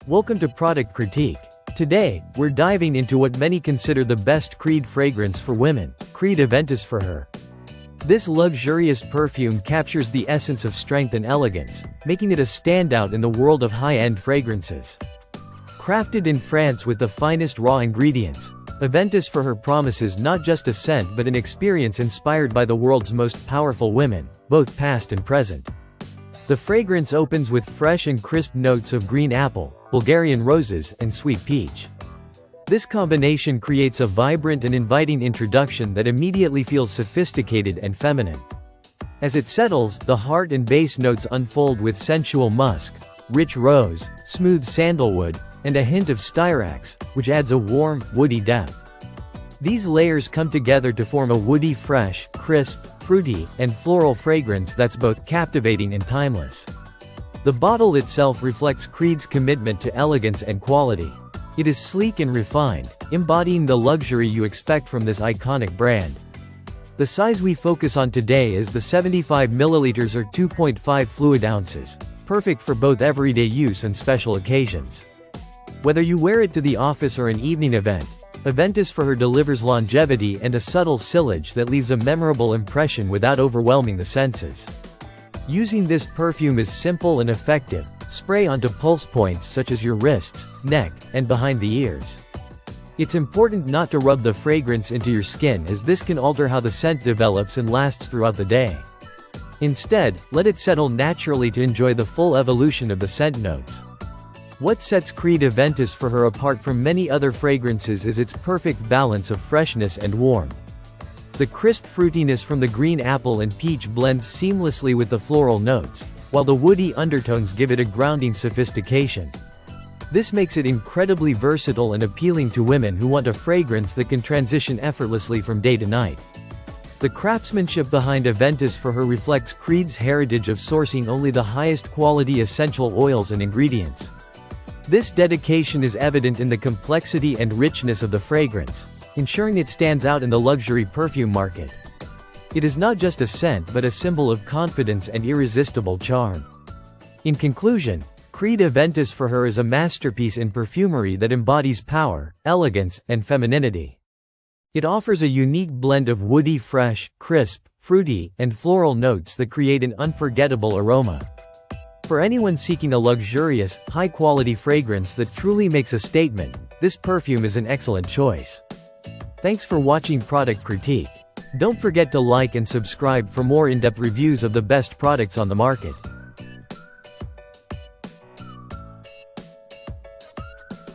Welcome to Product Critique. Today, we're diving into what many consider the best Creed fragrance for women, Creed Aventus for Her. This luxurious perfume captures the essence of strength and elegance, making it a standout in the world of high-end fragrances. Crafted in France with the finest raw ingredients, Aventus for Her promises not just a scent but an experience inspired by the world's most powerful women, both past and present. The fragrance opens with fresh and crisp notes of green apple, Bulgarian roses, and sweet peach. This combination creates a vibrant and inviting introduction that immediately feels sophisticated and feminine. As it settles, the heart and base notes unfold with sensual musk, rich rose, smooth sandalwood, and a hint of styrax, which adds a warm, woody depth. These layers come together to form a woody, fresh, crisp, fruity, and floral fragrance that's both captivating and timeless. The bottle itself reflects Creed's commitment to elegance and quality. It is sleek and refined, embodying the luxury you expect from this iconic brand. The size we focus on today is the 75 ml or 2.5 fluid ounces, perfect for both everyday use and special occasions. Whether you wear it to the office or an evening event, Aventus for Her delivers longevity and a subtle sillage that leaves a memorable impression without overwhelming the senses. Using this perfume is simple and effective. Spray onto pulse points such as your wrists, neck, and behind the ears. It's important not to rub the fragrance into your skin as this can alter how the scent develops and lasts throughout the day. Instead, let it settle naturally to enjoy the full evolution of the scent notes. What sets Creed Aventus for Her apart from many other fragrances is its perfect balance of freshness and warmth. The crisp fruitiness from the green apple and peach blends seamlessly with the floral notes, while the woody undertones give it a grounding sophistication. This makes it incredibly versatile and appealing to women who want a fragrance that can transition effortlessly from day to night. The craftsmanship behind Aventus for Her reflects Creed's heritage of sourcing only the highest quality essential oils and ingredients. This dedication is evident in the complexity and richness of the fragrance, ensuring it stands out in the luxury perfume market. It is not just a scent but a symbol of confidence and irresistible charm. In conclusion, Creed Aventus for Her is a masterpiece in perfumery that embodies power, elegance, and femininity. It offers a unique blend of woody, fresh, crisp, fruity, and floral notes that create an unforgettable aroma. For anyone seeking a luxurious, high-quality fragrance that truly makes a statement, this perfume is an excellent choice. Thanks for watching Product Critique. Don't forget to like and subscribe for more in-depth reviews of the best products on the market.